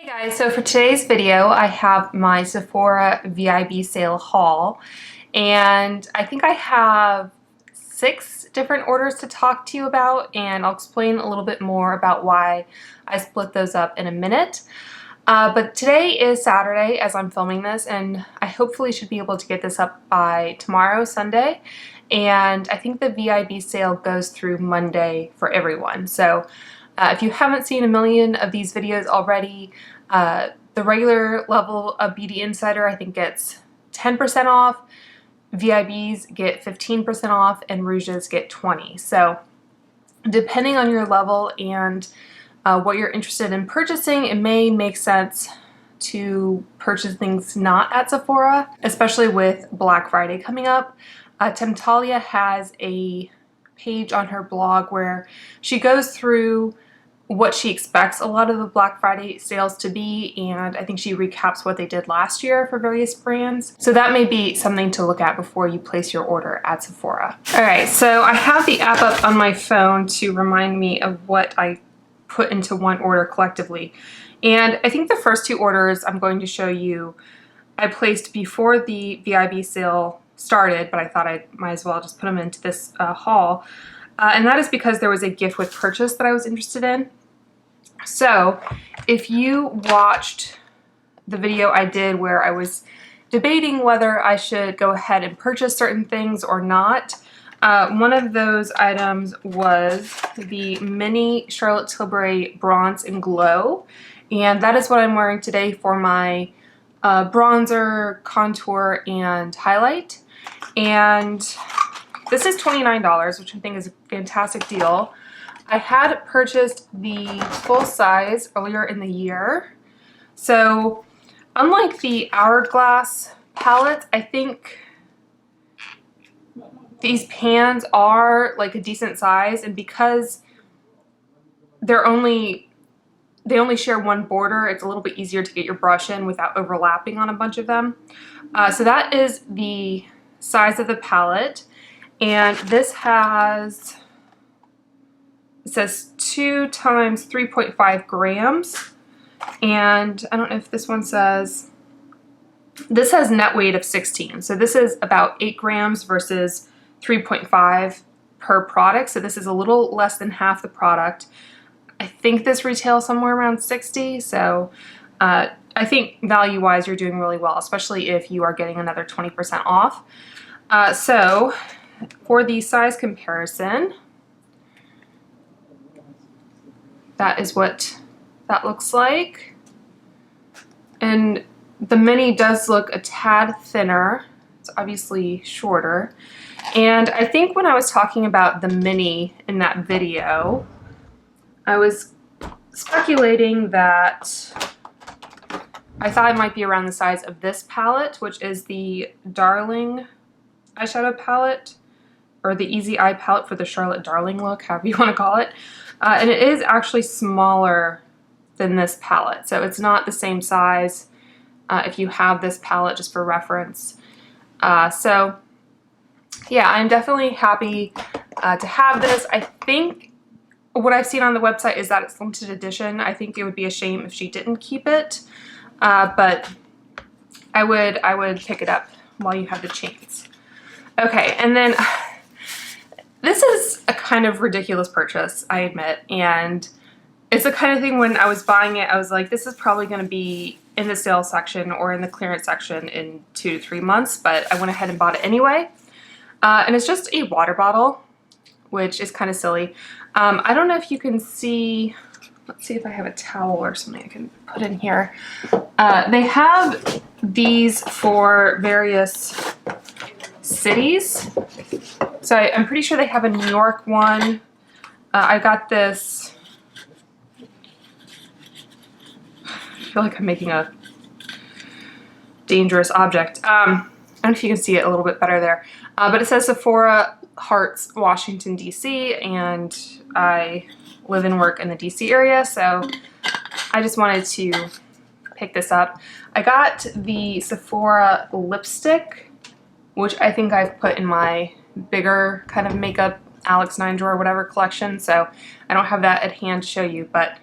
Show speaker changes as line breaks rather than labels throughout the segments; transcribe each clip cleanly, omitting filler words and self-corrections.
Guys, so for today's video I have my Sephora VIB sale haul, and I think I have 6 different orders to talk to you about, and I'll explain a little bit more about why I split those up in a minute. But today is Saturday as I'm filming this, and I hopefully should be able to get this up by tomorrow, Sunday, and I think the VIB sale goes through Monday for everyone. So if you haven't seen a million of these videos already, the regular level of Beauty Insider I think gets 10% off, VIBs get 15% off, and Rouges get 20%. So depending on your level and what you're interested in purchasing, it may make sense to purchase things not at Sephora, especially with Black Friday coming up. Temptalia has a page on her blog where she goes through what she expects a lot of the Black Friday sales to be, and I think she recaps what they did last year for various brands. So that may be something to look at before you place your order at Sephora. Alright, so I have the app up on my phone to remind me of what I put into one order collectively. And I think the first 2 orders I'm going to show you I placed before the VIB sale started, but I thought I might as well just put them into this haul. And that is because there was a gift with purchase that I was interested in. So if you watched the video I did where I was debating whether I should go ahead and purchase certain things or not, one of those items was the mini Charlotte Tilbury Bronze and Glow, and that is what I'm wearing today for my bronzer, contour, and highlight. And this is $29, which I think is a fantastic deal. I had purchased the full size earlier in the year. So unlike the Hourglass palette, I think these pans are like a decent size, and because they only share one border, it's a little bit easier to get your brush in without overlapping on a bunch of them. So that is the size of the palette, and this has, it says 2 times 3.5 grams, and I don't know if this one says, this has net weight of 16, so this is about 8 grams versus 3.5 per product, so this is a little less than half the product. I think this retails somewhere around 60, so I think value-wise you're doing really well, especially if you are getting another 20% off. So for the size comparison, that is what that looks like. And the mini does look a tad thinner. It's obviously shorter. And I think when I was talking about the mini in that video, I was speculating that I thought it might be around the size of this palette, which is the Darling eyeshadow palette, or the Easy Eye palette for the Charlotte Darling look, however you want to call it. And it is actually smaller than this palette, so it's not the same size if you have this palette, just for reference. So yeah, I'm definitely happy to have this. I think what I've seen on the website is that it's limited edition. I think it would be a shame if she didn't keep it, but I would pick it up while you have the chance. Okay, and then this is a kind of ridiculous purchase, I admit, and it's the kind of thing when I was buying it, I was like, this is probably going to be in the sale section or in the clearance section in 2 to 3 months, but I went ahead and bought it anyway. And it's just a water bottle, which is kind of silly. I don't know if you can see, let's see if I have a towel or something I can put in here. They have these for various cities. So I'm pretty sure they have a New York one. I got this, I feel like I'm making a dangerous object. I don't know if you can see it a little bit better there. But it says Sephora Hearts, Washington, DC, and I live and work in the DC area, so I just wanted to pick this up. I got the Sephora lipstick, which I think I've put in my bigger kind of makeup Alex 9 drawer whatever collection, so I don't have that at hand to show you, but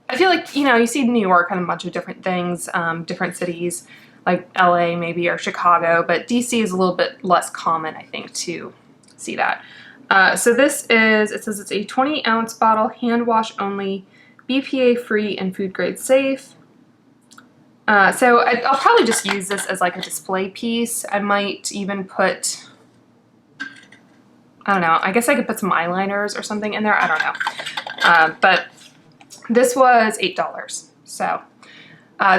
I feel like, you know, you see New York on a bunch of different things, different cities, like LA maybe or Chicago, but DC is a little bit less common, I think, to see that. So this is, it says it's a 20-ounce bottle, hand wash only, BPA free and food grade safe. So I'll probably just use this as like a display piece. I might even put, I don't know, I guess I could put some eyeliners or something in there. I don't know. But this was $8. So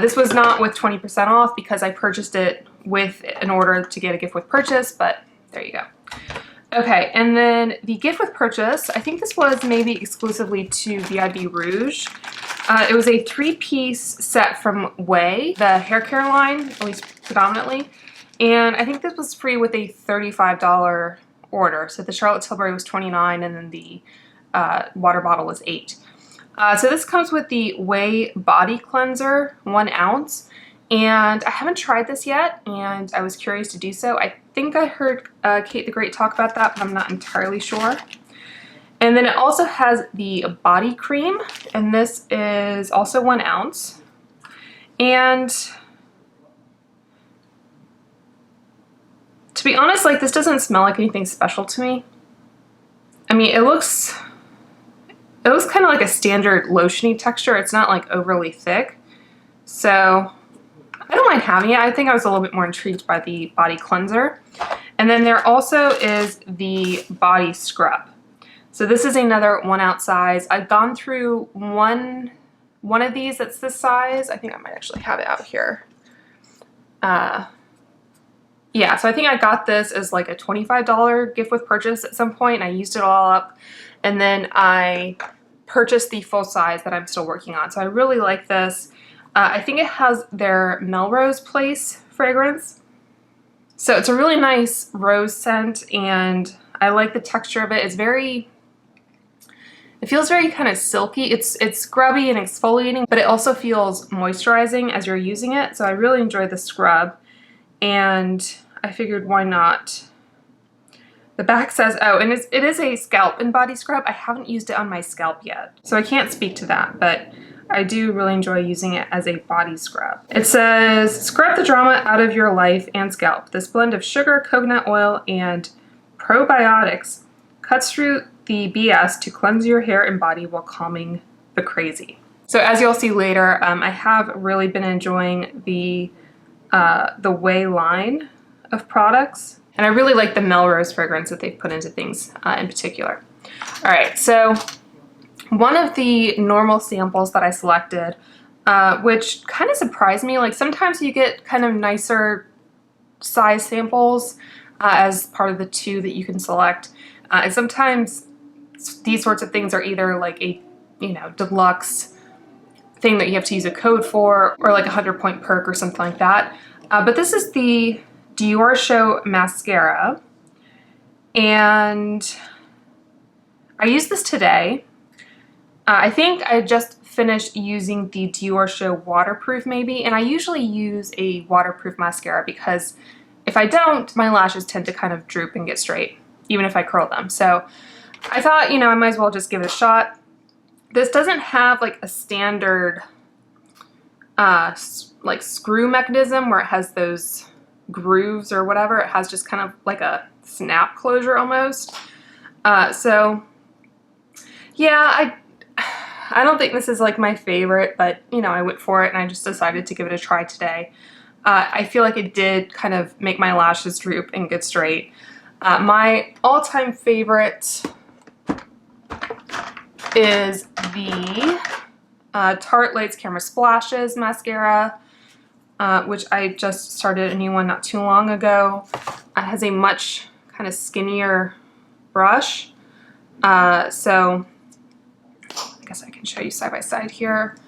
this was not with 20% off because I purchased it with in order to get a gift with purchase, but there you go. Okay, and then the gift with purchase, I think this was maybe exclusively to VIB Rouge. It was a 3-piece set from Whey, the hair care line, at least predominantly. And I think this was free with a $35 order. So the Charlotte Tilbury was $29 and then the water bottle was $8. So this comes with the Whey Body Cleanser, 1 ounce. And I haven't tried this yet, and I was curious to do so. I think I heard Kate the Great talk about that, but I'm not entirely sure. And then it also has the body cream, and this is also 1 ounce. And to be honest, like, this doesn't smell like anything special to me. I mean, it looks kind of like a standard lotiony texture. It's not like overly thick. So I don't mind having it. I think I was a little bit more intrigued by the body cleanser. And then there also is the body scrub. So this is another 1 ounce size. I've gone through one of these that's this size. I think I might actually have it out here. Yeah, so I think I got this as like a $25 gift with purchase at some point. I used it all up. And then I purchased the full size that I'm still working on. So I really like this. I think it has their Melrose Place fragrance. So it's a really nice rose scent, and I like the texture of it. It's very, it feels very kind of silky. It's scrubby and exfoliating, but it also feels moisturizing as you're using it. So I really enjoy the scrub, and I figured why not. The back says, oh, and it is a scalp and body scrub. I haven't used it on my scalp yet, so I can't speak to that, but I do really enjoy using it as a body scrub. It says, scrub the drama out of your life and scalp. This blend of sugar, coconut oil, and probiotics cuts through the BS to cleanse your hair and body while calming the crazy. So as you'll see later, I have really been enjoying the Whey line of products. And I really like the Melrose fragrance that they've put into things in particular. All right, so one of the normal samples that I selected, which kind of surprised me, like sometimes you get kind of nicer size samples as part of the 2 that you can select. And sometimes these sorts of things are either like a, you know, deluxe thing that you have to use a code for, or like a 100-point perk or something like that. But this is the Dior Show Mascara, and I used this today. I think I just finished using the Dior Show Waterproof maybe, and I usually use a waterproof mascara because if I don't, my lashes tend to kind of droop and get straight, even if I curl them. So I thought, you know, I might as well just give it a shot. This doesn't have like a standard like screw mechanism where it has those grooves or whatever. It has just kind of like a snap closure almost. So yeah, I don't think this is like my favorite, but you know, I went for it and I just decided to give it a try today. I feel like it did kind of make my lashes droop and get straight. My all-time favorite is the Tarte Lights Camera Splashes mascara, which I just started a new one not too long ago. It has a much kind of skinnier brush. So I guess I can show you side by side here.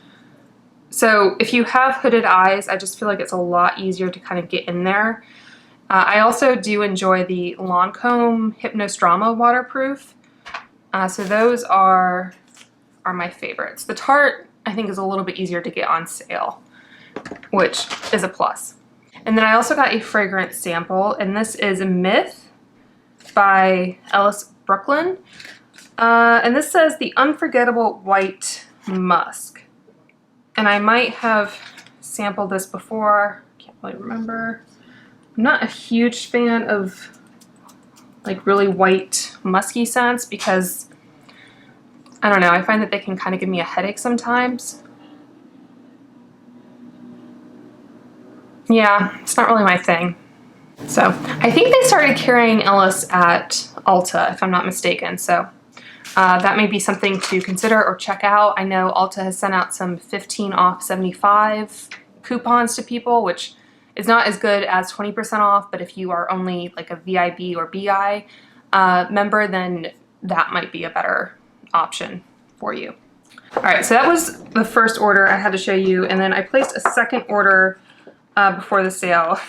So if you have hooded eyes, I just feel like it's a lot easier to kind of get in there. I also do enjoy the Lancome Hypnostrama Waterproof. So those are my favorites. The Tarte, I think, is a little bit easier to get on sale, which is a plus. And then I also got a fragrance sample, and this is Myth by Ellis Brooklyn. And this says the Unforgettable White Musk. And I might have sampled this before. Can't really remember. I'm not a huge fan of like really white musky scents because I don't know, I find that they can kind of give me a headache sometimes. Yeah, it's not really my thing. So I think they started carrying Ellis at Ulta, if I'm not mistaken. So that may be something to consider or check out. I know Ulta has sent out some 15 off 75 coupons to people, which is not as good as 20% off, but if you are only like a VIB or BI member, then that might be a better option for you. All right, so that was the first order I had to show you, and then I placed a second order before the sale.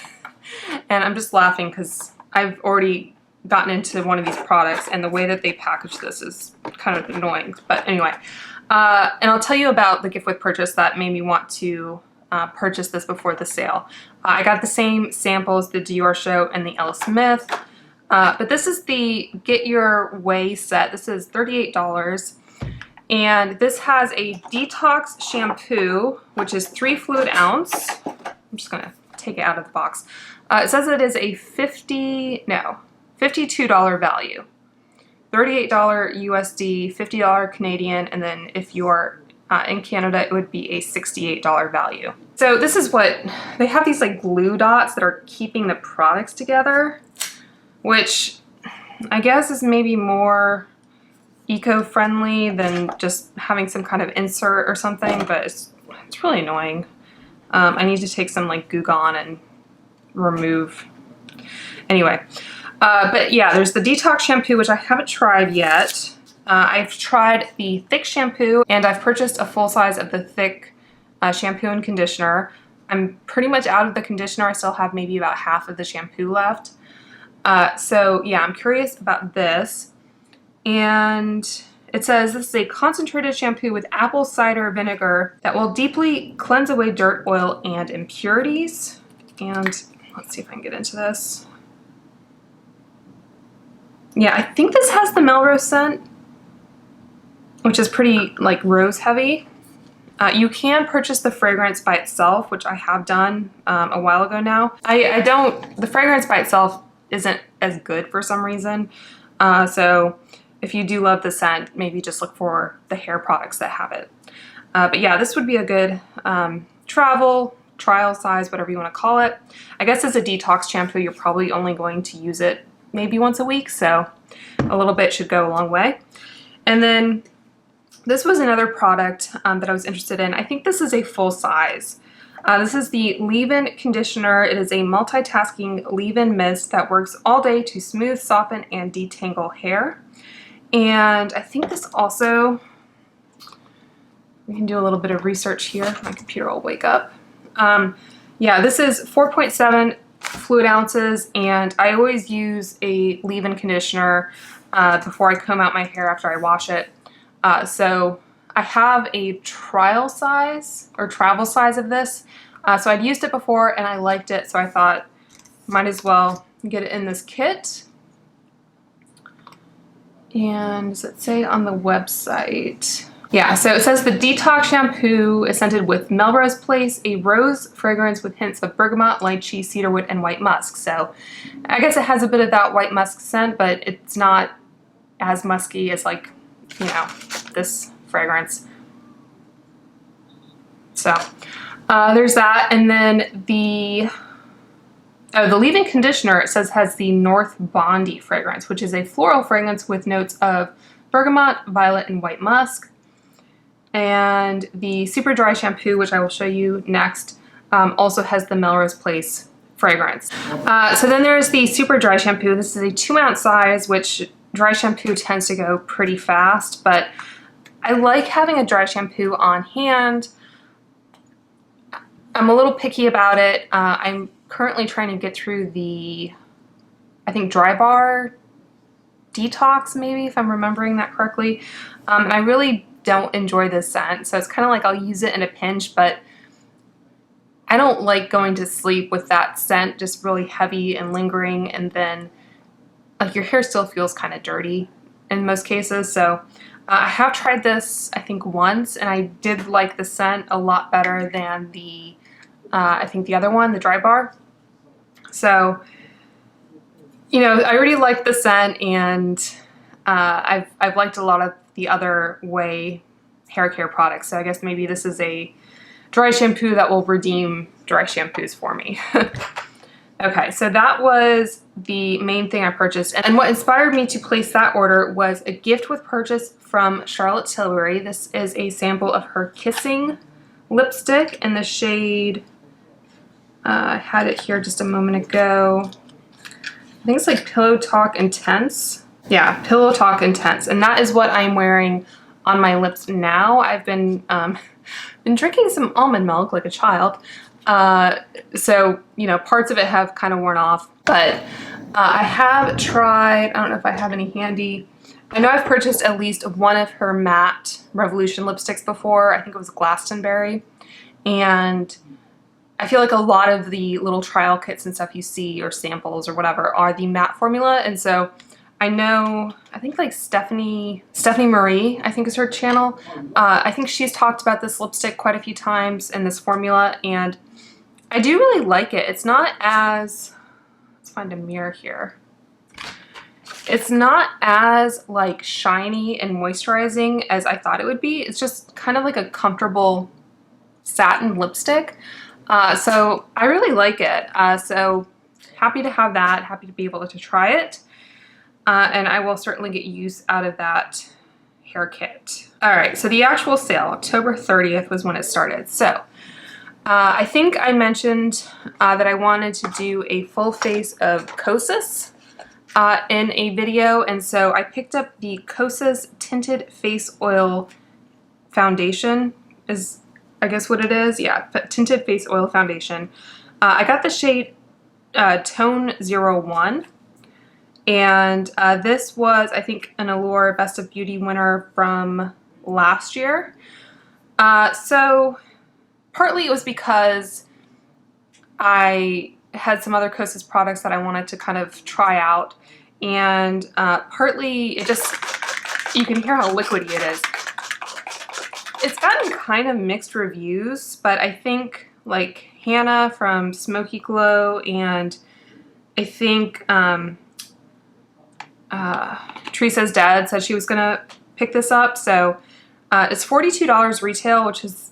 And I'm just laughing because I've already gotten into one of these products and the way that they package this is kind of annoying. But anyway, and I'll tell you about the gift with purchase that made me want to purchase this before the sale. I got the same samples, the Dior Show and the Ella Smith, but this is the Get Your Whey set. This is $38. And this has a detox shampoo, which is 3 fluid ounce. I'm just gonna take it out of the box. It says it is a $52 value. $38 USD, $50 Canadian, and then if you're in Canada, it would be a $68 value. So this is what, they have these like glue dots that are keeping the products together, which I guess is maybe more eco-friendly than just having some kind of insert or something, but it's really annoying. I need to take some like Goo Gone and remove. Anyway, but yeah, there's the detox shampoo, which I haven't tried yet. I've tried the thick shampoo, and I've purchased a full size of the thick shampoo and conditioner. I'm pretty much out of the conditioner. I still have maybe about half of the shampoo left. So yeah, I'm curious about this. And it says this is a concentrated shampoo with apple cider vinegar that will deeply cleanse away dirt, oil, and impurities. And let's see if I can get into this. Yeah, I think this has the Melrose scent, which is pretty like rose heavy. You can purchase the fragrance by itself, which I have done a while ago now. The fragrance by itself isn't as good for some reason. So if you do love the scent, maybe just look for the hair products that have it. But yeah, this would be a good travel, trial size, whatever you want to call it. I guess as a detox shampoo, you're probably only going to use it maybe once a week, so a little bit should go a long way. And then this was another product that I was interested in. I think this is a full size. This is the leave-in conditioner. It is a multitasking leave-in mist that works all day to smooth, soften, and detangle hair. And I think this also, we can do a little bit of research here. My computer will wake up. Yeah, this is 4.7 fluid ounces, and I always use a leave-in conditioner before I comb out my hair after I wash it. So I have a trial size or travel size of this. So I'd used it before and I liked it, so I thought might as well get it in this kit. And does it say on the website? Yeah, so it says the detox shampoo is scented with Melrose Place, a rose fragrance with hints of bergamot, lychee, cedarwood, and white musk. So I guess it has a bit of that white musk scent, but it's not as musky as like, you know, this fragrance. So there's that. And then the leave-in conditioner, it says, has the North Bondi fragrance, which is a floral fragrance with notes of bergamot, violet, and white musk. And the super dry shampoo, which I will show you next, also has the Melrose Place fragrance. So then there's the super dry shampoo. This is a 2-ounce size, which dry shampoo tends to go pretty fast, but I like having a dry shampoo on hand. I'm a little picky about it. I'm currently trying to get through the, I think, Dry Bar Detox, maybe, if I'm remembering that correctly. And I really don't enjoy this scent, so it's kind of like I'll use it in a pinch, but I don't like going to sleep with that scent just really heavy and lingering, and then like your hair still feels kind of dirty in most cases. So I have tried this, I think, once, and I did like the scent a lot better than the, I think the other one, the Dry Bar. So, you know, I already liked the scent, and I've liked a lot of the other Whey hair care products. So I guess maybe this is a dry shampoo that will redeem dry shampoos for me. Okay, so that was the main thing I purchased. And what inspired me to place that order was a gift with purchase from Charlotte Tilbury. This is a sample of her Kissing lipstick in the shade, I had it here just a moment ago. I think it's like Pillow Talk Intense. Yeah, Pillow Talk Intense. And that is what I'm wearing on my lips now. I've been drinking some almond milk like a child. So, you know, parts of it have kind of worn off, but I have tried, I don't know if I have any handy. I know I've purchased at least one of her matte Revolution lipsticks before. I think it was Glastonbury. And I feel like a lot of the little trial kits and stuff you see, or samples or whatever, are the matte formula. And so I know, I think like Stephanie Marie, I think is her channel. I think she's talked about this lipstick quite a few times and this formula, and I do really like it. It's not as, let's find a mirror here. It's not as like shiny and moisturizing as I thought it would be. It's just kind of like a comfortable satin lipstick. So I really like it. So happy to have that, happy to be able to try it. And I will certainly get use out of that hair kit. All right, so the actual sale, October 30th was when it started. So I think I mentioned that I wanted to do a full face of Kosas in a video, and so I picked up the Kosas Tinted Face Oil Foundation, is I guess what it is. Yeah, Tinted Face Oil Foundation. I got the shade Tone 01, and this was, I think, an Allure Best of Beauty winner from last year. So partly it was because I had some other Kosas products that I wanted to kind of try out, and partly it just, you can hear how liquidy it is. It's gotten kind of mixed reviews, but I think like Hannah from Smoky Glow, and I think Teresa's dad said she was gonna pick this up. So it's $42 retail, which is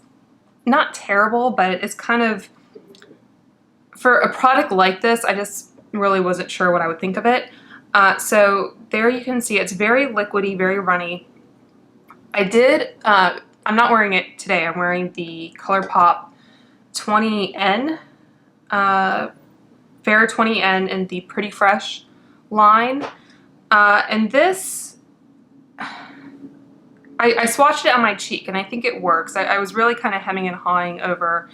not terrible, but it's kind of, for a product like this, I just really wasn't sure what I would think of it. So there you can see it's very liquidy, very runny. I did, I'm not wearing it today. I'm wearing the ColourPop 20N, Fair 20N in the Pretty Fresh line. And this, I swatched it on my cheek, and I think it works. I was really kind of hemming and hawing over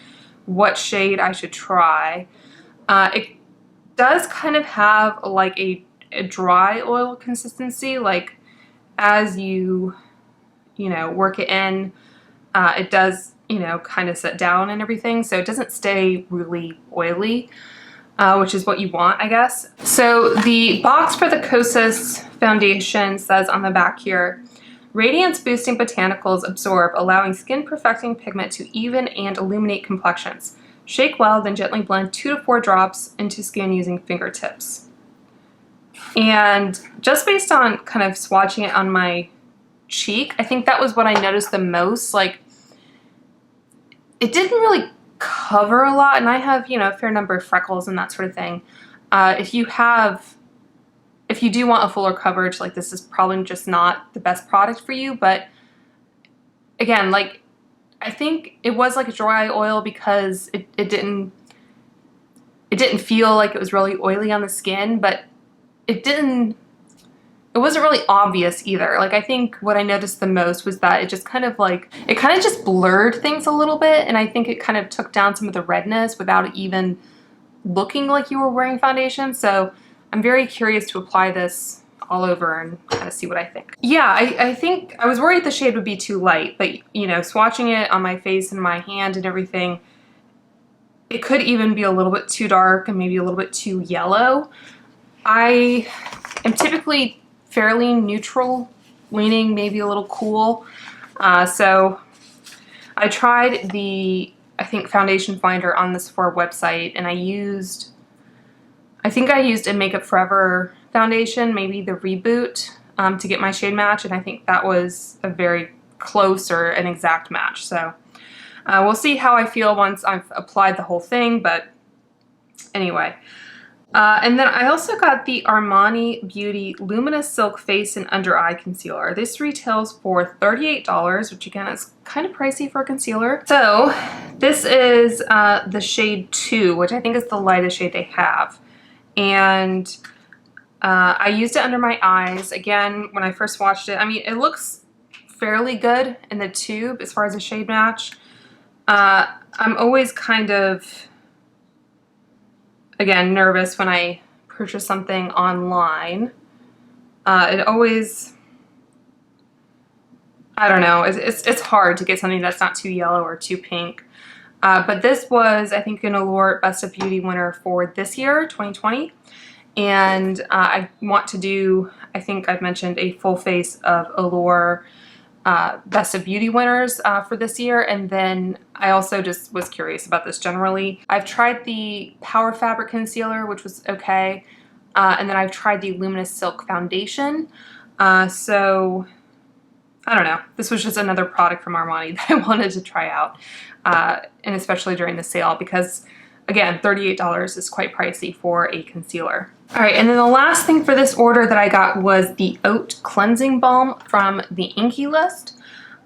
what shade I should try. It does kind of have like a dry oil consistency, like as you know, work it in, it does, you know, kind of set down and everything, so it doesn't stay really oily, which is what you want, I guess. So the box for the Kosas foundation says on the back here, radiance boosting botanicals absorb, allowing skin perfecting pigment to even and illuminate complexions. Shake well, then gently blend 2 to 4 drops into skin using fingertips. And just based on kind of swatching it on my cheek, I think that was what I noticed the most. Like, it didn't really cover a lot, and I have, you know, a fair number of freckles and that sort of thing. If you do want a fuller coverage, like, this is probably just not the best product for you. But again, like, I think it was like a dry oil because it didn't feel like it was really oily on the skin, but it wasn't really obvious either. Like, I think what I noticed the most was that it just kind of like, it kind of just blurred things a little bit, and I think it kind of took down some of the redness without even looking like you were wearing foundation. So I'm very curious to apply this all over and kind of see what I think. Yeah, I think I was worried the shade would be too light, but you know, swatching it on my face and my hand and everything, it could even be a little bit too dark and maybe a little bit too yellow. I am typically fairly neutral leaning maybe a little cool. So I tried the, I think, foundation finder on the Sephora website, and I think I used a Makeup Forever foundation, maybe the Reboot, to get my shade match, and I think that was a very close or an exact match. So we'll see how I feel once I've applied the whole thing, but anyway. And then I also got the Armani Beauty Luminous Silk Face and Under Eye Concealer. This retails for $38, which again is kind of pricey for a concealer. So this is the shade 2, which I think is the lightest shade they have. And I used it under my eyes. Again, when I first watched it, I mean, it looks fairly good in the tube as far as a shade match. I'm always kind of, again, nervous when I purchase something online. It always, I don't know, it's hard to get something that's not too yellow or too pink. But this was, I think, an Allure Best of Beauty winner for this year, 2020. And I want to do, I think I've mentioned, a full face of Allure Best of Beauty winners for this year. And then I also just was curious about this generally. I've tried the Power Fabric Concealer, which was okay. And then I've tried the Luminous Silk Foundation. So I don't know. This was just another product from Armani that I wanted to try out. And especially during the sale because, again, $38 is quite pricey for a concealer. All right, and then the last thing for this order that I got was the Oat Cleansing Balm from the Inky List.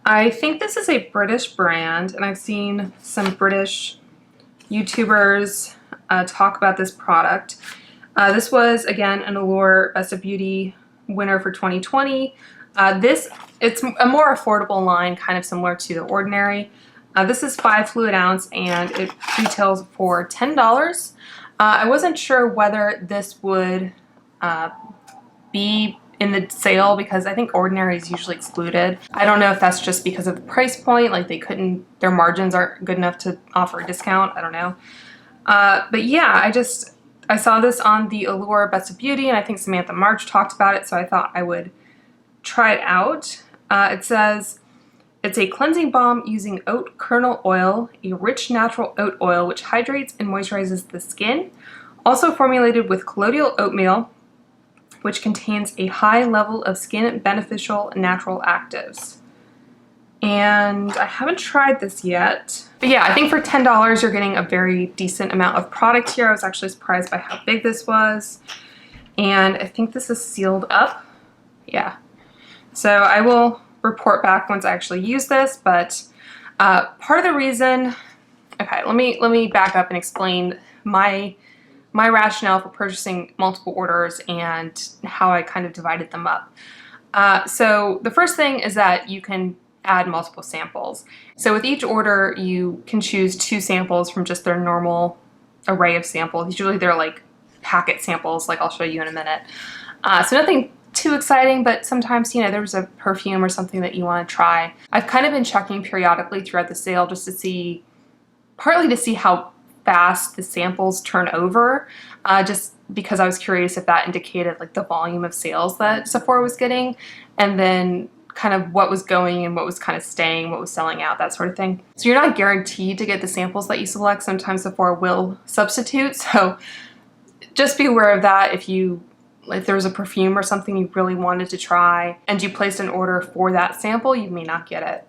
I think this is a British brand, and I've seen some British YouTubers talk about this product. This was, again, an Allure Best of Beauty winner for 2020. It's a more affordable line, kind of similar to The Ordinary. This is 5 fluid ounce, and it retails for $10. I wasn't sure whether this would be in the sale because I think Ordinary is usually excluded. I don't know if that's just because of the price point, like their margins aren't good enough to offer a discount. I don't know. But yeah, I saw this on the Allure Best of Beauty, and I think Samantha March talked about it, so I thought I would try it out. It says, it's a cleansing balm using oat kernel oil, a rich natural oat oil which hydrates and moisturizes the skin. Also formulated with colloidal oatmeal, which contains a high level of skin beneficial natural actives. And I haven't tried this yet. But yeah, I think for $10 you're getting a very decent amount of product here. I was actually surprised by how big this was. And I think this is sealed up. Yeah. So I will report back once I actually use this, but part of the reason, okay, let me back up and explain my rationale for purchasing multiple orders and how I kind of divided them up. So the first thing is that you can add multiple samples. So with each order, you can choose 2 samples from just their normal array of samples. Usually they're like packet samples, like I'll show you in a minute. So nothing too exciting, but sometimes, you know, there's a perfume or something that you want to try. I've kind of been checking periodically throughout the sale just to see, partly to see how fast the samples turn over, just because I was curious if that indicated like the volume of sales that Sephora was getting, and then kind of what was going and what was kind of staying, what was selling out, that sort of thing. So you're not guaranteed to get the samples that you select. Sometimes Sephora will substitute, so just be aware of that. If there was a perfume or something you really wanted to try and you placed an order for that sample, you may not get it.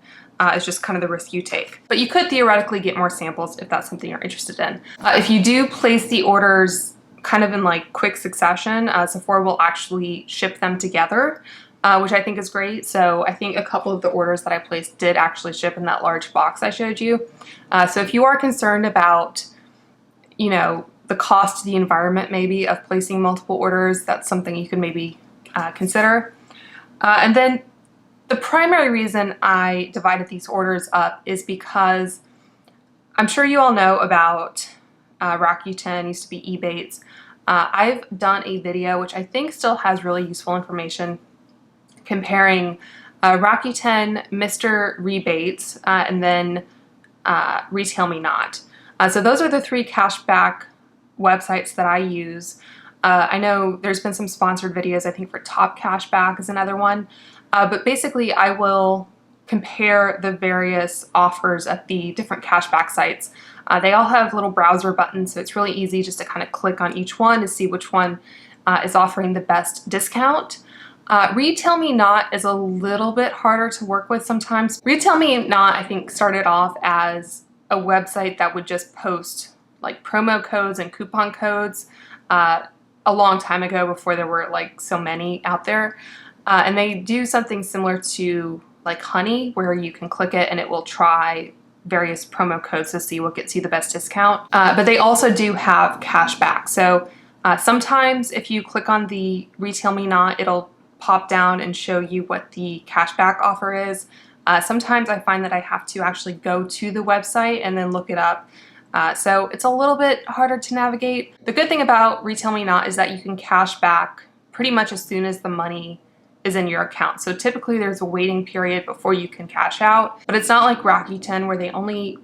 It's just kind of the risk you take. But you could theoretically get more samples if that's something you're interested in. If you do place the orders kind of in like quick succession, Sephora will actually ship them together, which I think is great. So I think a couple of the orders that I placed did actually ship in that large box I showed you. So if you are concerned about, you know, the cost to the environment maybe of placing multiple orders, that's something you can maybe consider. And then the primary reason I divided these orders up is because I'm sure you all know about Rakuten, used to be Ebates. I've done a video which I think still has really useful information comparing Rakuten, Mr. Rebates, and then Retail Me Not. So those are the 3 cashback websites that I use. I know there's been some sponsored videos, I think for Top Cashback is another one. But basically I will compare the various offers at the different cashback sites. They all have little browser buttons, so it's really easy just to kind of click on each one to see which one is offering the best discount. Retail Me Not is a little bit harder to work with sometimes. Retail Me Not, I think, started off as a website that would just post like promo codes and coupon codes a long time ago, before there were like so many out there. And they do something similar to like Honey, where you can click it and it will try various promo codes to see what gets you the best discount. But they also do have cash back. So sometimes if you click on the Retail Me Not, it'll pop down and show you what the cashback offer is. Sometimes I find that I have to actually go to the website and then look it up. So it's a little bit harder to navigate. The good thing about Retail Me Not is that you can cash back pretty much as soon as the money is in your account. So typically there's a waiting period before you can cash out, but it's not like Rakuten where they only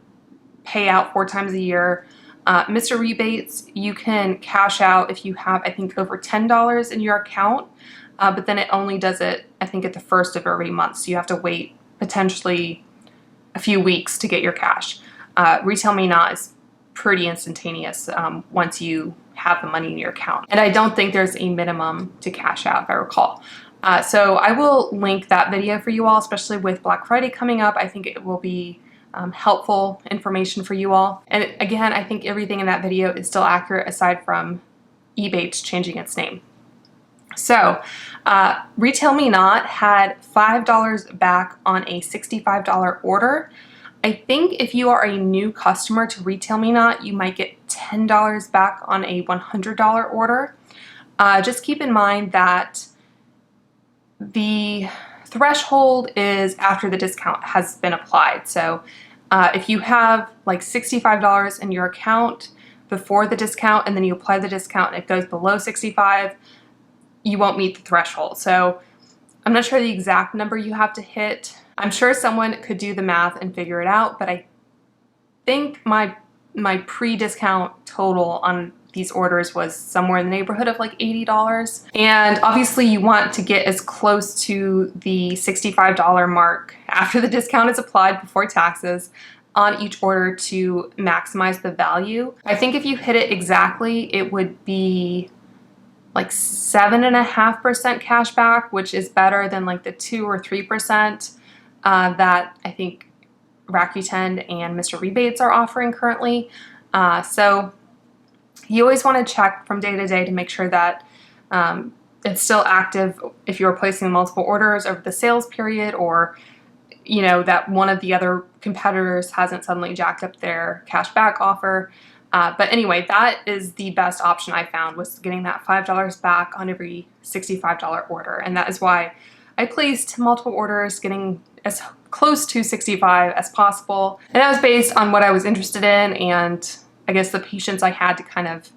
pay out 4 times a year. Mr. Rebates, you can cash out if you have, I think, over $10 in your account, but then it only does it, I think, at the first of every month. So you have to wait potentially a few weeks to get your cash. Retail Me Not is pretty instantaneous once you have the money in your account. And I don't think there's a minimum to cash out, if I recall. So I will link that video for you all, especially with Black Friday coming up. I think it will be helpful information for you all. And again, I think everything in that video is still accurate aside from Ebates changing its name. So Retail Me Not had $5 back on a $65 order. I think if you are a new customer to Retail Me Not, you might get $10 back on a $100 order. Just keep in mind that the threshold is after the discount has been applied. So if you have like $65 in your account before the discount and then you apply the discount and it goes below 65, you won't meet the threshold. So I'm not sure the exact number you have to hit. I'm sure someone could do the math and figure it out, but I think my pre-discount total on these orders was somewhere in the neighborhood of like $80. And obviously you want to get as close to the $65 mark after the discount is applied before taxes on each order to maximize the value. I think if you hit it exactly, it would be like 7.5% cash back, which is better than like the 2 or 3% that I think Rakuten and Mr. Rebates are offering currently. So you always want to check from day to day to make sure that it's still active if you're placing multiple orders over the sales period, or you know that one of the other competitors hasn't suddenly jacked up their cashback offer. But anyway, that is the best option I found, was getting that $5 back on every $65 order. And that is why I placed multiple orders, getting as close to 65 as possible. And that was based on what I was interested in and I guess the patience I had to kind of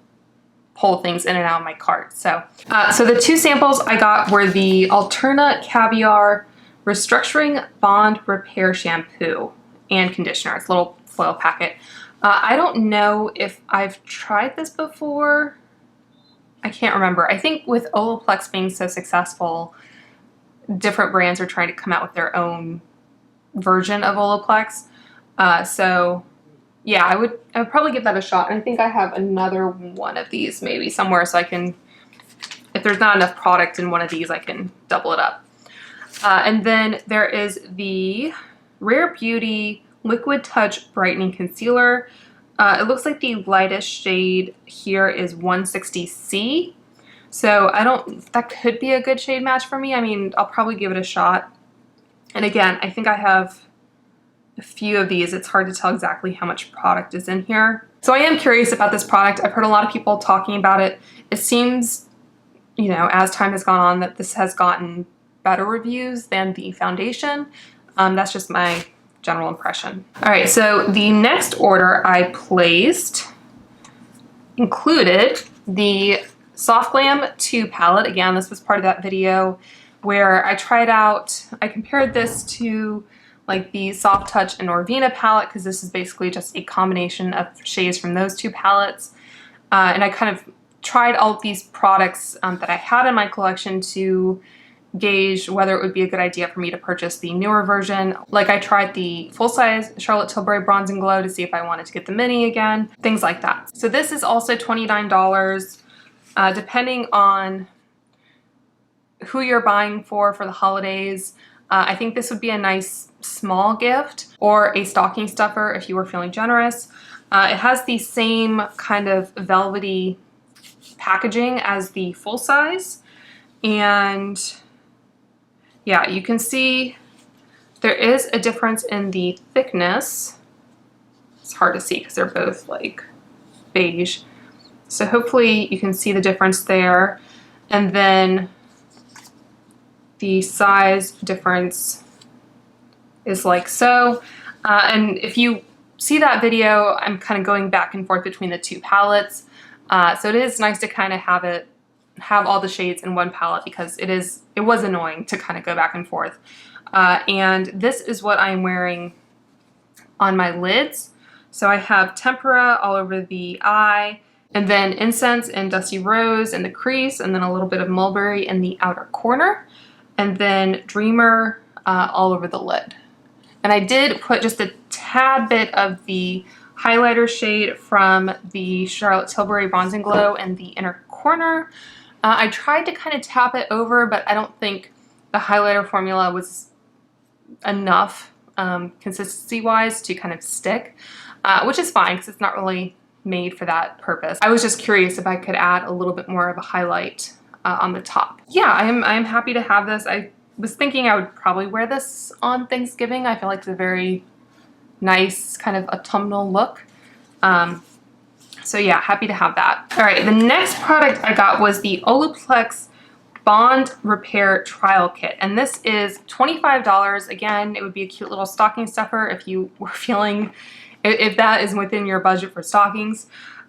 pull things in and out of my cart. So the 2 samples I got were the Alterna Caviar Restructuring Bond Repair Shampoo and Conditioner. It's a little foil packet. I don't know if I've tried this before. I can't remember. I think with Olaplex being so successful, different brands are trying to come out with their own version of Olaplex. So yeah, I would probably give that a shot. And I think I have another one of these maybe somewhere, so I can, if there's not enough product in one of these, I can double it up. And then there is the Rare Beauty Liquid Touch Brightening Concealer. It looks like the lightest shade here is 160C. So that could be a good shade match for me. I mean, I'll probably give it a shot. And again, I think I have a few of these. It's hard to tell exactly how much product is in here. So I am curious about this product. I've heard a lot of people talking about it. It seems, you know, as time has gone on, that this has gotten better reviews than the foundation. That's just my general impression. All right, so the next order I placed included the Soft Glam 2 palette. Again, this was part of that video where I tried out, I compared this to like the Soft Touch and Norvina palette, because this is basically just a combination of shades from those 2 palettes. And I kind of tried all of these products that I had in my collection to gauge whether it would be a good idea for me to purchase the newer version. Like I tried the full-size Charlotte Tilbury Bronze and Glow to see if I wanted to get the mini again, things like that. So this is also $29, depending on who you're buying for the holidays. I think this would be a nice small gift or a stocking stuffer if you were feeling generous. It has the same kind of velvety packaging as the full size, and yeah, you can see there is a difference in the thickness. It's hard to see because they're both like beige, so hopefully you can see the difference there. And then the size difference is like so. And if you see that video, I'm kind of going back and forth between the two palettes. So it is nice to kind of have all the shades in one palette, because it was annoying to kind of go back and forth. And this is what I'm wearing on my lids. So I have Tempera all over the eye, and then Incense and Dusty Rose in the crease, and then a little bit of Mulberry in the outer corner, and then Dreamer all over the lid. And I did put just a tad bit of the highlighter shade from the Charlotte Tilbury Bronze and Glow in the inner corner. I tried to kind of tap it over, but I don't think the highlighter formula was enough consistency-wise to kind of stick, which is fine because it's not really made for that purpose. I was just curious if I could add a little bit more of a highlight on the top. Yeah, I'm happy to have this. I was thinking I would probably wear this on Thanksgiving. I feel like it's a very nice kind of autumnal look. So yeah, happy to have that. All right, the next product I got was the Olaplex Bond Repair Trial Kit. And this is $25. Again, it would be a cute little stocking stuffer if you were feeling, if that is within your budget for stockings.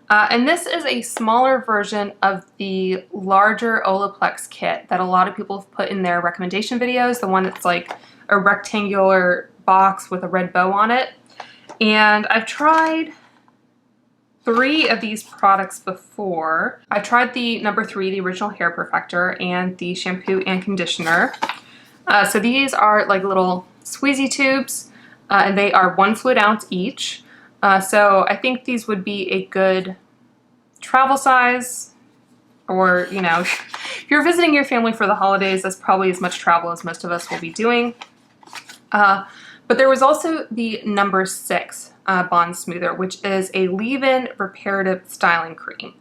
And this is a smaller version of the larger Olaplex kit that a lot of people have put in their recommendation videos, the one that's like a rectangular box with a red bow on it. And I've tried 3 of these products before. I tried the number 3, the original hair perfector, and the shampoo and conditioner. So these are like little squeezy tubes, and they are 1 fluid ounce each. So I think these would be a good travel size, or, you know, if you're visiting your family for the holidays, that's probably as much travel as most of us will be doing. But there was also the number 6 Bond Smoother, which is a leave-in reparative styling cream.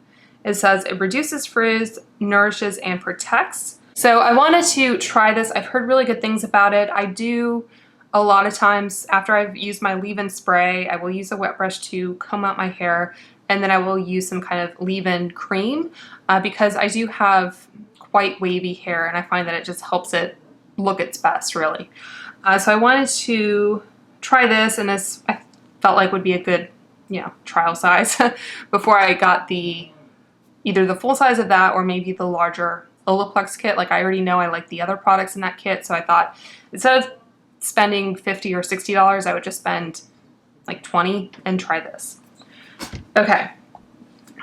It says it reduces frizz, nourishes, and protects. So I wanted to try this. I've heard really good things about it. I do a lot of times after I've used my leave-in spray, I will use a wet brush to comb out my hair, and then I will use some kind of leave-in cream because I do have quite wavy hair, and I find that it just helps it look its best, really. So I wanted to try this, and this I felt like would be a good, you know, trial size before I got either the full size of that or maybe the larger Olaplex kit. Like, I already know I like the other products in that kit, so I thought instead of spending $50 or $60, I would just spend like $20 and try this. Okay,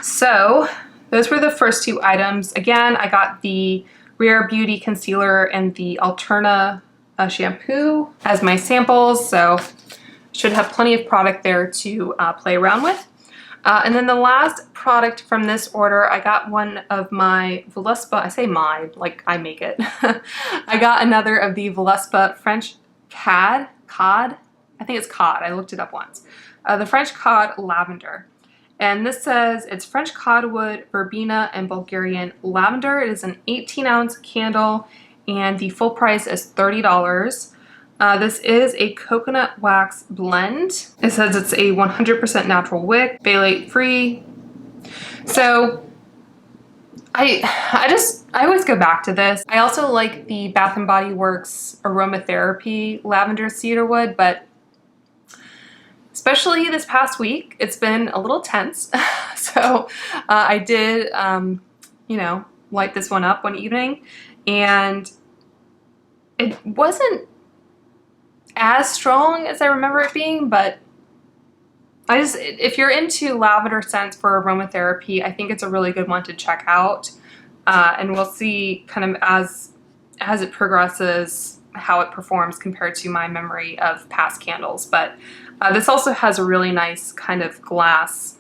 so those were the first 2 items. Again, I got the Rare Beauty Concealer and the Alterna shampoo as my samples, so should have plenty of product there to play around with. And then the last product from this order, I got one of my Voluspa, I say mine, like I make it. I got another of the Voluspa French cod, I think it's cod, I looked it up once. The French cod lavender. And this says it's French codwood, verbena, and Bulgarian lavender. It is an 18-ounce candle, and the full price is $30. This is a coconut wax blend. It says it's a 100% natural wick, phthalate free. So I always go back to this. I also like the Bath & Body Works aromatherapy lavender cedarwood, but especially this past week, it's been a little tense. So I did, you know, light this one up one evening, and it wasn't as strong as I remember it being, but if you're into lavender scents for aromatherapy, I think it's a really good one to check out. And we'll see kind of as as it progresses, how it performs compared to my memory of past candles. But this also has a really nice kind of glass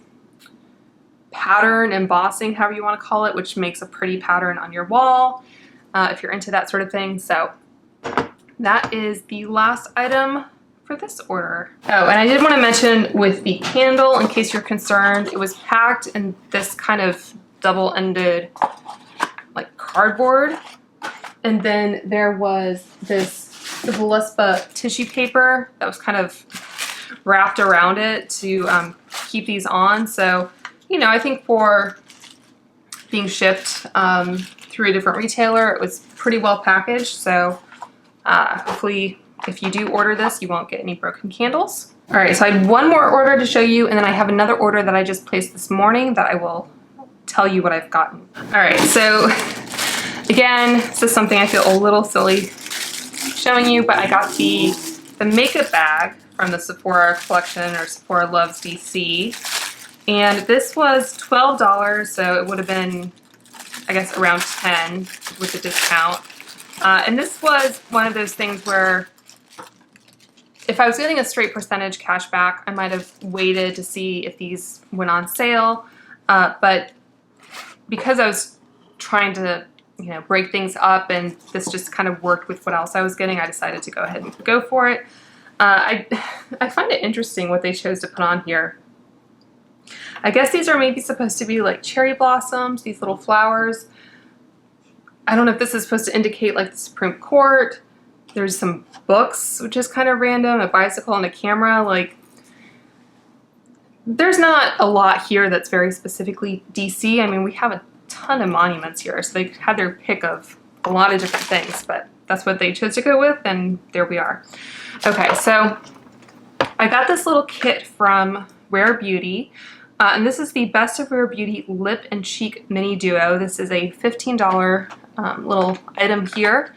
pattern, embossing, however you want to call it, which makes a pretty pattern on your wall if you're into that sort of thing. So that is the last item for this order. Oh, and I did want to mention with the candle, in case you're concerned, it was packed in this kind of double-ended like cardboard. And then there was this Voluspa tissue paper that was kind of wrapped around it to keep these on. So, you know, I think for being shipped through a different retailer, it was pretty well packaged. So hopefully if you do order this, you won't get any broken candles. All right, so I had one more order to show you, and then I have another order that I just placed this morning that I will tell you what I've gotten. All right, so again, this is something I feel a little silly showing you, but I got the makeup bag from the Sephora collection, or Sephora Loves DC. And this was $12, so it would have been, I guess, around $10 with the discount. And this was one of those things where if I was getting a straight percentage cash back, I might have waited to see if these went on sale. But because I was trying to, you know, break things up, and this just kind of worked with what else I was getting, I decided to go ahead and go for it. I find it interesting what they chose to put on here. I guess these are maybe supposed to be like cherry blossoms, these little flowers. I don't know if this is supposed to indicate like the Supreme Court. There's some books, which is kind of random, a bicycle and a camera. Like, there's not a lot here that's very specifically DC. I mean, we have a ton of monuments here, so they had their pick of a lot of different things, but that's what they chose to go with, and there we are. Okay, so I got this little kit from Rare Beauty, and this is the Best of Rare Beauty Lip and Cheek Mini Duo. This is a $15 little item here.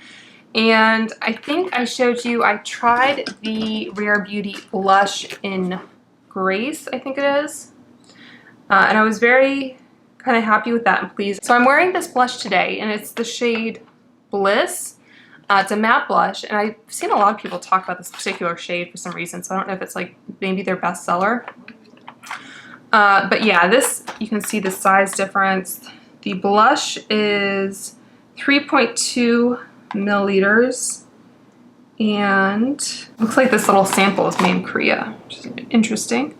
And I think I showed you, I tried the Rare Beauty blush in Grace, I think it is. And I was very kind of happy with that and pleased. So I'm wearing this blush today, and it's the shade Bliss. It's a matte blush, and I've seen a lot of people talk about this particular shade for some reason, so I don't know if it's like maybe their best seller. But yeah, this, you can see the size difference. The blush is 3.2 milliliters, and looks like this little sample is made in Korea, which is interesting.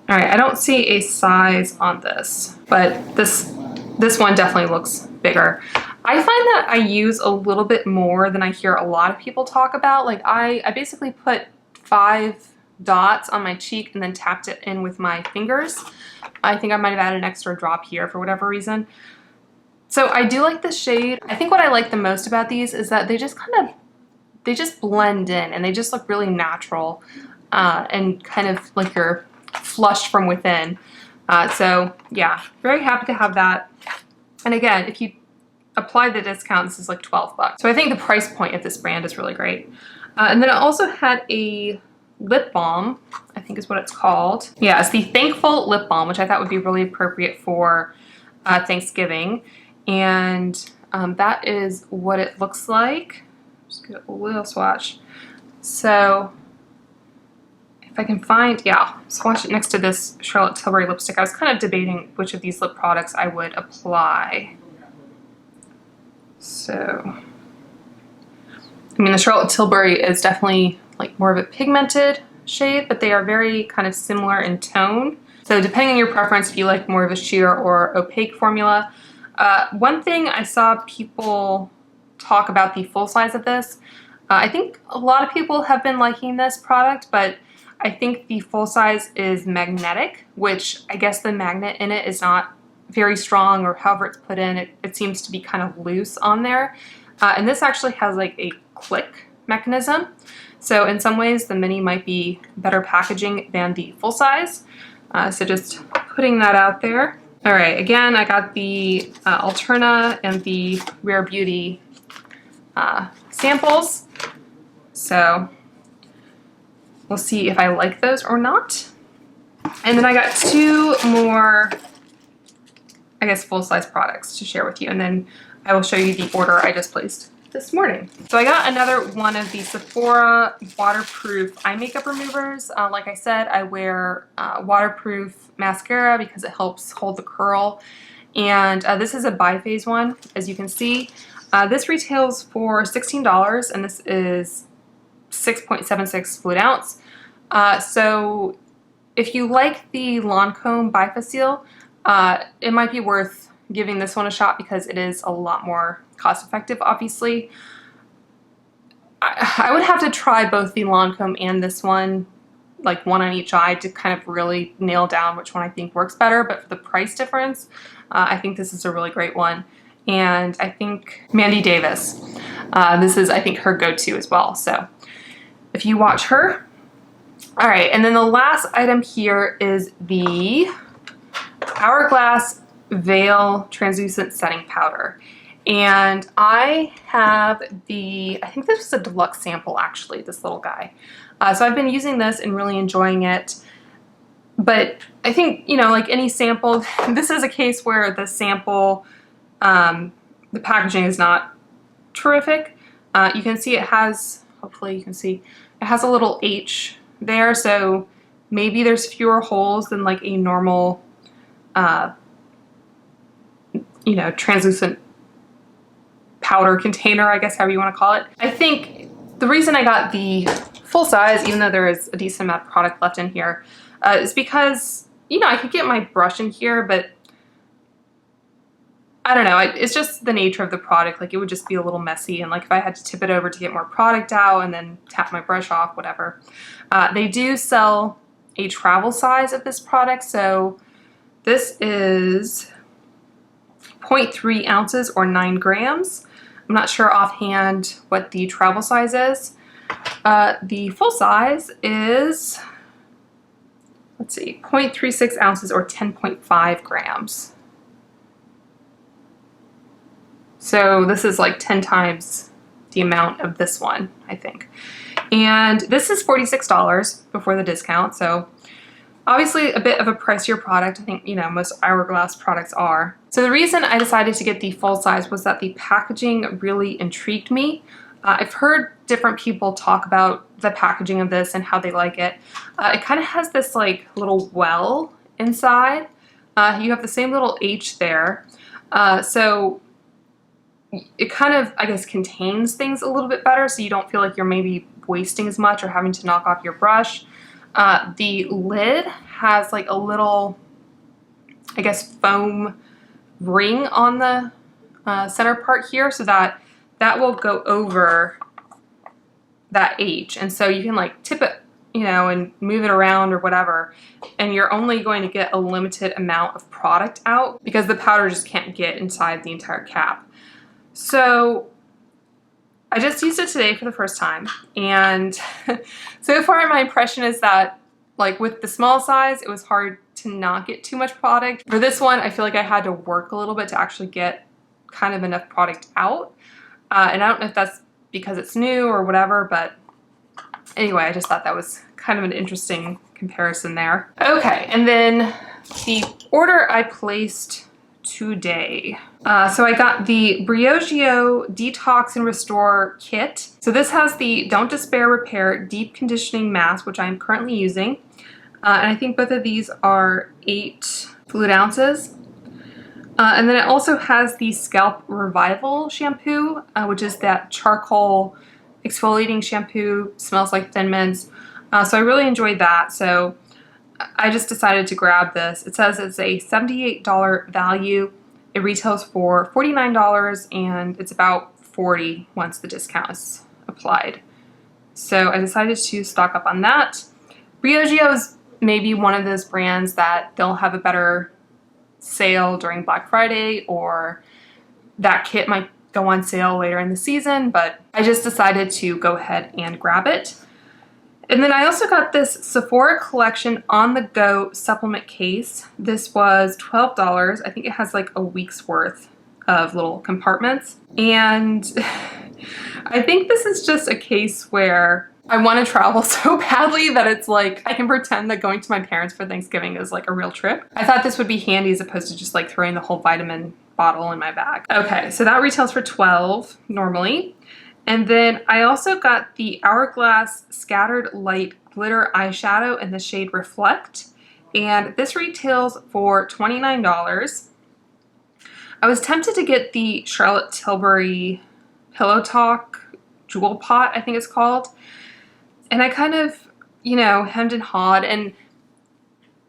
All right, I don't see a size on this, but this one definitely looks bigger. I find that I use a little bit more than I hear a lot of people talk about. Like I basically put 5 dots on my cheek and then tapped it in with my fingers. I think I might have added an extra drop here for whatever reason. So I do like this shade. I think what I like the most about these is that they just blend in, and they just look really natural and kind of like you're flushed from within. So yeah, very happy to have that. And again, if you apply the discount, this is like $12. So I think the price point of this brand is really great. And then I also had a lip balm, I think is what it's called. Yeah, it's the Thankful Lip Balm, which I thought would be really appropriate for Thanksgiving. And that is what it looks like. Just get a little swatch. So if I can find, yeah, swatch it next to this Charlotte Tilbury lipstick. I was kind of debating which of these lip products I would apply. So, I mean, the Charlotte Tilbury is definitely like more of a pigmented shade, but they are very kind of similar in tone. So depending on your preference, if you like more of a sheer or opaque formula. One thing I saw people talk about the full size of this. I think a lot of people have been liking this product, but I think the full size is magnetic, which I guess the magnet in it is not very strong, or however it's put in, it seems to be kind of loose on there. And this actually has like a click mechanism. So in some ways the mini might be better packaging than the full size. So just putting that out there. All right, again, I got the Alterna and the Rare Beauty samples. So we'll see if I like those or not. And then I got 2 more, I guess, full-size products to share with you. And then I will show you the order I just placed this morning. So I got another one of the Sephora waterproof eye makeup removers. Like I said, I wear waterproof mascara because it helps hold the curl. And this is a biphase one, as you can see. This retails for $16, and this is 6.76 fluid ounce. So if you like the Lancome Bifacil, it might be worth giving this one a shot because it is a lot more cost effective, obviously. I would have to try both the Lancome and this one, like one on each eye, to kind of really nail down which one I think works better. But for the price difference, I think this is a really great one. And I think Mandy Davis, this is, I think, her go-to as well. So if you watch her. All right, and then the last item here is the Hourglass Veil Translucent Setting Powder. And I have the, I think this was a deluxe sample actually, this little guy. So I've been using this and really enjoying it. But I think, you know, like any sample, this is a case where the sample, the packaging is not terrific. You can see it has, hopefully you can see, it has a little H there. So maybe there's fewer holes than like a normal, you know, translucent powder container, I guess, however you want to call it. I think the reason I got the full size, even though there is a decent amount of product left in here, is because, you know, I could get my brush in here, but I don't know, it's just the nature of the product. Like, it would just be a little messy, and like if I had to tip it over to get more product out and then tap my brush off, whatever. They do sell a travel size of this product, so this is 0.3 ounces or 9 grams. I'm not sure offhand what the travel size is. The full size is, let's see, 0.36 ounces or 10.5 grams. So this is like 10 times the amount of this one, I think. And this is $46 before the discount, so obviously a bit of a pricier product. I think, you know, most Hourglass products are. So the reason I decided to get the full size was that the packaging really intrigued me. I've heard different people talk about the packaging of this and how they like it. It kind of has this like little well inside. You have the same little H there. So it kind of, I guess, contains things a little bit better, so you don't feel like you're maybe wasting as much or having to knock off your brush. The lid has like a little, I guess, foam ring on the center part here, so that will go over that H. And so you can like tip it, you know, and move it around or whatever, and you're only going to get a limited amount of product out because the powder just can't get inside the entire cap. So I just used it today for the first time, and so far my impression is that, like, with the small size, it was hard to not get too much product. For this one, I feel like I had to work a little bit to actually get kind of enough product out. And I don't know if that's because it's new or whatever, but anyway, I just thought that was kind of an interesting comparison there. Okay, and then the order I placed today. So I got the Briogeo Detox and Restore Kit. So this has the Don't Despair Repair Deep Conditioning Mask, which I'm currently using. And I think both of these are 8 fluid ounces. And then it also has the Scalp Revival Shampoo, which is that charcoal exfoliating shampoo, smells like Thin Mints. So I really enjoyed that. So I just decided to grab this. It says it's a $78 value. It retails for $49, and it's about $40 once the discount is applied. So I decided to stock up on that. Briogeo is maybe one of those brands that they'll have a better sale during Black Friday, or that kit might go on sale later in the season, but I just decided to go ahead and grab it. And then I also got this Sephora Collection On The Go supplement case. This was $12. I think it has like a week's worth of little compartments. And I think this is just a case where I want to travel so badly that it's like I can pretend that going to my parents for Thanksgiving is like a real trip. I thought this would be handy as opposed to just like throwing the whole vitamin bottle in my bag. Okay, so that retails for $12 normally. And then I also got the Hourglass Scattered Light Glitter Eyeshadow in the shade Reflect. And this retails for $29. I was tempted to get the Charlotte Tilbury Pillow Talk Jewel Pot, I think it's called. And I kind of, you know, hemmed and hawed. And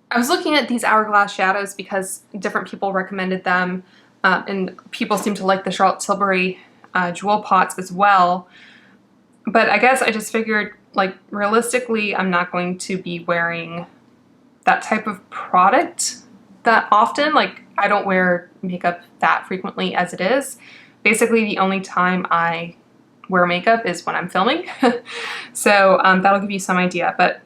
I was looking at these Hourglass shadows because different people recommended them. And people seem to like the Charlotte Tilbury Jewel Pots as well. But I guess I just figured, like, realistically, I'm not going to be wearing that type of product that often. Like, I don't wear makeup that frequently as it is. Basically, the only time I wear makeup is when I'm filming. So that'll give you some idea. But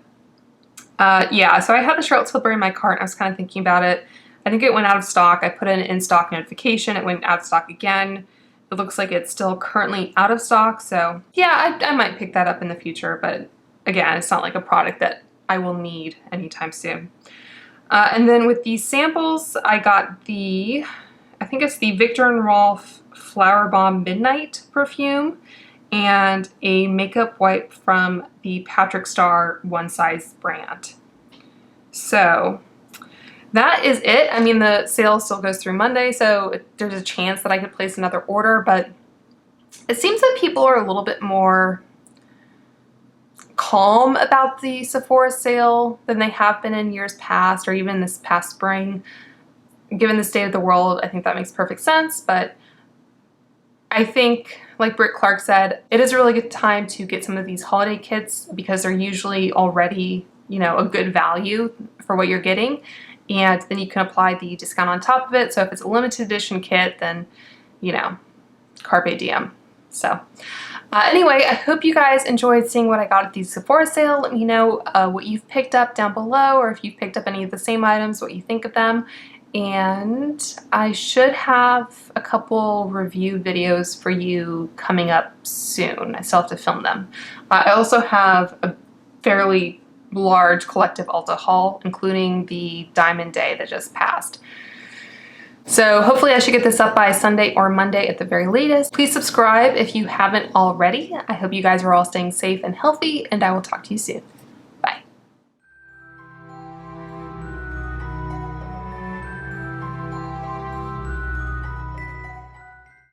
yeah, so I had the Charlotte Tilbury in my cart and I was kind of thinking about it. I think it went out of stock. I put in an in-stock notification. It went out of stock again. It looks like it's still currently out of stock. So yeah, I might pick that up in the future. But again, it's not like a product that I will need anytime soon. And then with these samples, I got the, I think it's the Viktor & Rolf Flower Bomb Midnight perfume and a makeup wipe from the Patrick Star One Size brand. So that is it. I mean, the sale still goes through Monday, so there's a chance that I could place another order, but it seems that people are a little bit more calm about the Sephora sale than they have been in years past or even this past spring. Given the state of the world, I think that makes perfect sense, but I think, like Britt Clark said, it is a really good time to get some of these holiday kits because they're usually already, you know, a good value for what you're getting. And then you can apply the discount on top of it. So if it's a limited edition kit, then, you know, carpe diem. So anyway, I hope you guys enjoyed seeing what I got at the Sephora sale. Let me know what you've picked up down below, or if you've picked up any of the same items, what you think of them. And I should have a couple review videos for you coming up soon. I still have to film them. I also have a fairly large collective Ulta haul, including the Diamond Day that just passed. So hopefully I should get this up by Sunday or Monday at the very latest. Please subscribe if you haven't already. I hope you guys are all staying safe and healthy, and I will talk to you soon.